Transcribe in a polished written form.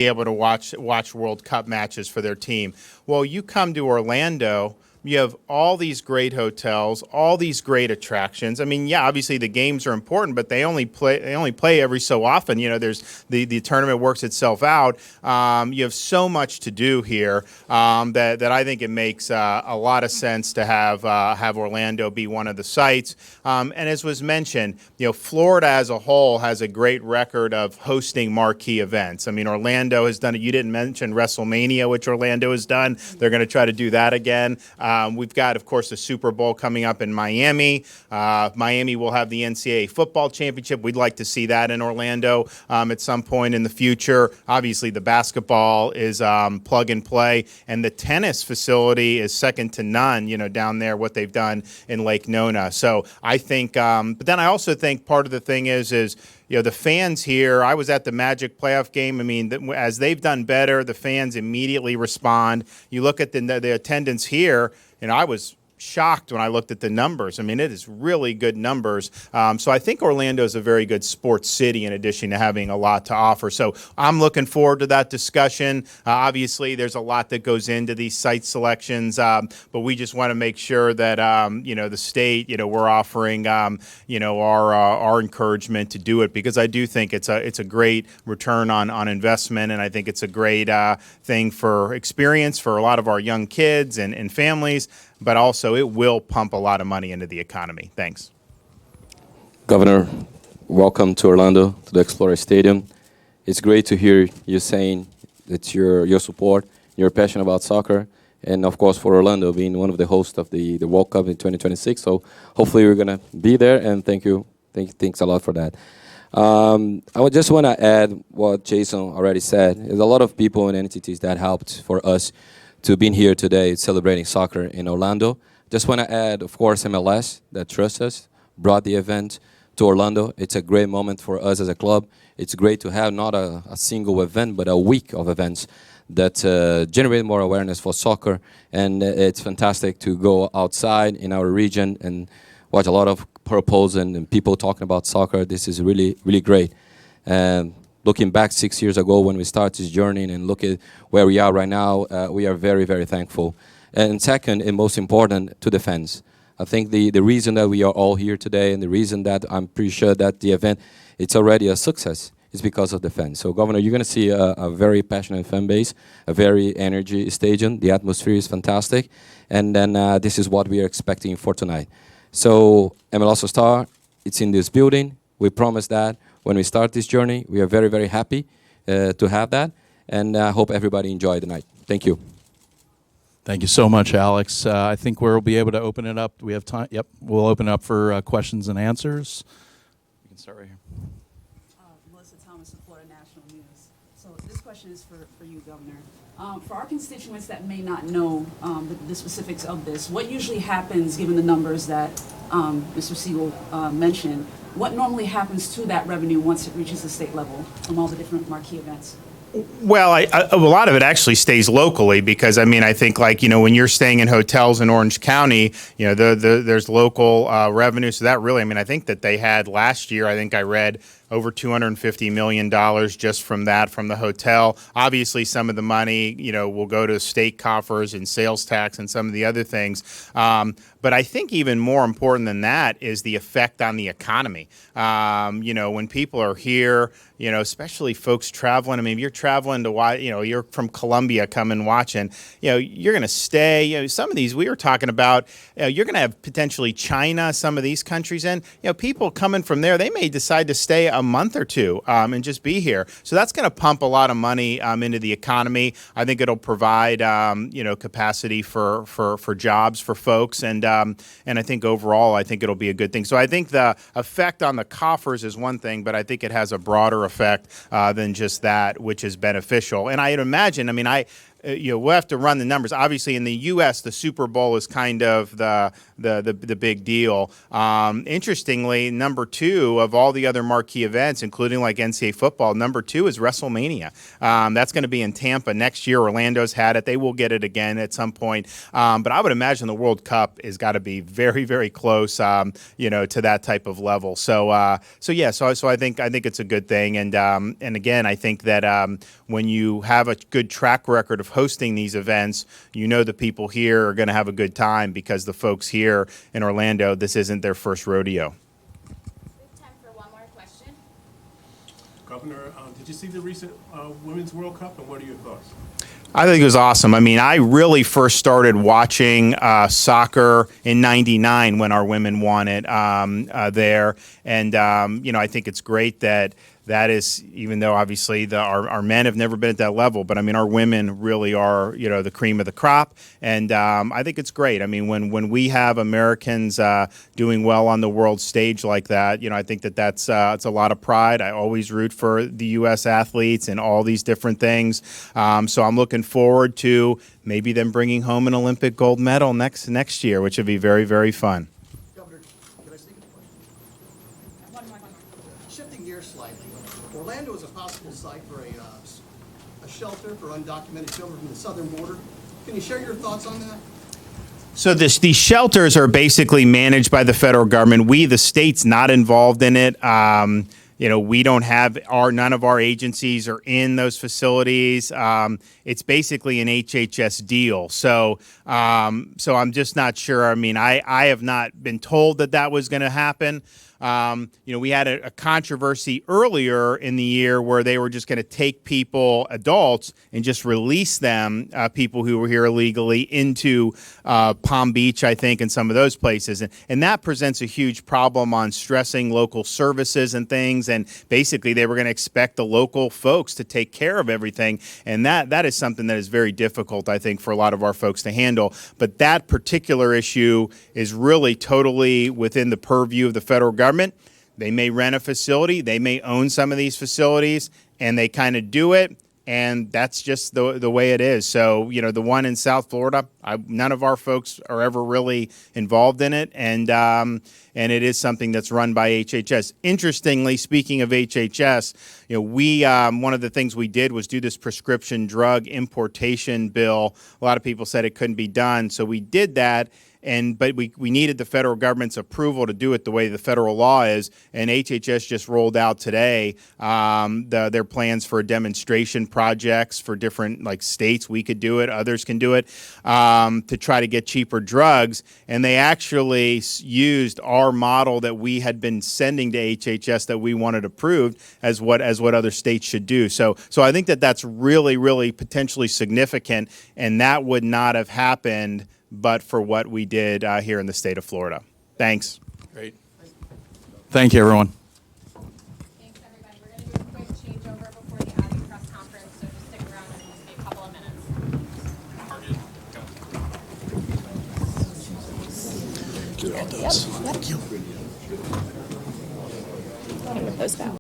able to watch World Cup matches for their team. Well, you come to Orlando, you have all these great hotels, all these great attractions. I mean, yeah, obviously the games are important, but they only play every so often. You know, there's the tournament works itself out. You have so much to do here that I think it makes a lot of sense to have Orlando be one of the sites. And as was mentioned, you know, Florida as a whole has a great record of hosting marquee events. I mean, Orlando has done it. You didn't mention WrestleMania, which Orlando has done. They're going to try to do that again. We've got, of course, the Super Bowl coming up in Miami. Miami will have the NCAA football championship. We'd like to see that in Orlando at some point in the future. Obviously, the basketball is plug and play, and the tennis facility is second to none, you know, down there, what they've done in Lake Nona. So I think, but then I also think part of the thing is you know, the fans here, I was at the Magic playoff game. I mean, as they've done better, the fans immediately respond. You look at the attendance here, and I was shocked when I looked at the numbers. I mean, it is really good numbers. So I think Orlando is a very good sports city in addition to having a lot to offer. So I'm looking forward to that discussion. Obviously, there's a lot that goes into these site selections, but we just want to make sure that, you know, the state, you know, we're offering, you know, our encouragement to do it, because I do think it's a great return on investment, and I think it's a great thing for experience for a lot of our young kids and families. But also it will pump a lot of money into the economy. Thanks. Governor, welcome to Orlando, to the Explorer Stadium. It's great to hear you saying that your support, your passion about soccer, and of course for Orlando being one of the hosts of the World Cup in 2026. So hopefully we're going to be there, and thank you. Thanks a lot for that. I would just want to add what Jason already said. There's a lot of people and entities that helped for us to being here today celebrating soccer in Orlando. Just want to add, of course, MLS that trusts us, brought the event to Orlando. It's a great moment for us as a club. It's great to have not a single event, but a week of events that generate more awareness for soccer. And it's fantastic to go outside in our region and watch a lot of purples and people talking about soccer. This is really, really great. And looking back 6 years ago when we started this journey and look at where we are right now, we are very, very thankful. And second, and most important, to the fans. I think the reason that we are all here today and the reason that I'm pretty sure that the event, it's already a success, is because of the fans. So, Governor, you're going to see a very passionate fan base, a very energy stadium. The atmosphere is fantastic. And then this is what we are expecting for tonight. So, MLS Star, it's in this building. We promise that. When we start this journey, we are very, very happy to have that, and I hope everybody enjoyed the night. Thank you. Thank you so much, Alex. I think we'll be able to open it up. We have time. Yep, we'll open it up for questions and answers. You can start right here. Mellissa Thomas of Florida National News. So this question is for you, Governor. For our constituents that may not know the specifics of this, what usually happens, given the numbers that Mr. Siegel mentioned, what normally happens to that revenue once it reaches the state level from all the different marquee events? Well, a lot of it actually stays locally because, I mean, I think, like, you know, when you're staying in hotels in Orange County, you know, there's local revenue. So that really, I mean, I think that they had last year, I think I read over $250 million just from that, from the hotel. Obviously, some of the money, you know, will go to state coffers and sales tax and some of the other things. But I think even more important than that is the effect on the economy. You know, when people are here, you know, especially folks traveling. I mean, if you're traveling to watch, you know, you're from Colombia coming watching, you know, you're going to stay. You know, some of these we were talking about, you're going to have potentially China, some of these countries in. You know, people coming from there, they may decide to stay a month or two and just be here. So that's going to pump a lot of money into the economy. I think it'll provide, you know, capacity for jobs for folks. And I think overall, I think it'll be a good thing. So I think the effect on the coffers is one thing, but I think it has a broader effect than just that, which is beneficial. And I'd imagine, I mean, we'll have to run the numbers. Obviously, in the U.S., the Super Bowl is kind of the big deal. Interestingly, number 2 of all the other marquee events, including like NCAA football, number 2 is WrestleMania. That's going to be in Tampa next year. Orlando's had it; they will get it again at some point. But I would imagine the World Cup has got to be very, very close, to that type of level. So I think it's a good thing. And again, I think that when you have a good track record of hosting these events, the people here are going to have a good time because the folks here in Orlando, this isn't their first rodeo. We have time for one more question. Governor, did you see the recent Women's World Cup, and what are your thoughts? I think it was awesome. I mean, I really first started watching soccer in '99 when our women won it there. And, I think it's great that is, even though obviously our men have never been at that level, but I mean, our women really are, the cream of the crop. And I think it's great. I mean, when we have Americans doing well on the world stage like that, I think that's it's a lot of pride. I always root for the U.S. athletes and all these different things. So I'm looking forward to maybe them bringing home an Olympic gold medal next year, which would be very, very fun. Governor, can I sneak a question? Shifting gears slightly, Orlando is a possible site for a shelter for undocumented children from the southern border. Can you share your thoughts on that? So these shelters are basically managed by the federal government. We, the state's not involved in it. We don't have none of our agencies are in those facilities. It's basically an HHS deal. So I'm just not sure. I mean, I have not been told that was going to happen. We had a controversy earlier in the year where they were just going to take people, adults, and just release them, people who were here illegally, into Palm Beach, I think, and some of those places. And that presents a huge problem on stressing local services and things. And basically, they were going to expect the local folks to take care of everything. And that is something that is very difficult, I think, for a lot of our folks to handle. But that particular issue is really totally within the purview of the federal government. They may rent a facility, they may own some of these facilities, and they kind of do it, and that's just the way it is. So, the one in South Florida, none of our folks are ever really involved in it, and it is something that's run by HHS. Interestingly, speaking of HHS, we one of the things we did was do this prescription drug importation bill. A lot of people said it couldn't be done, so we did that. But we needed the federal government's approval to do it the way the federal law is, and HHS just rolled out today their plans for demonstration projects for different states. We could do it, others can do it, to try to get cheaper drugs. And they actually used our model that we had been sending to HHS that we wanted approved as what other states should do. So I think that's really, really potentially significant, and that would not have happened but for what we did here in the state of Florida. Thanks. Great. Thank you, everyone. Thanks, everybody. We're going to do a quick changeover before the Audi press conference, so just stick around and it'll just be a couple of minutes. Yep. Thank you. Those back.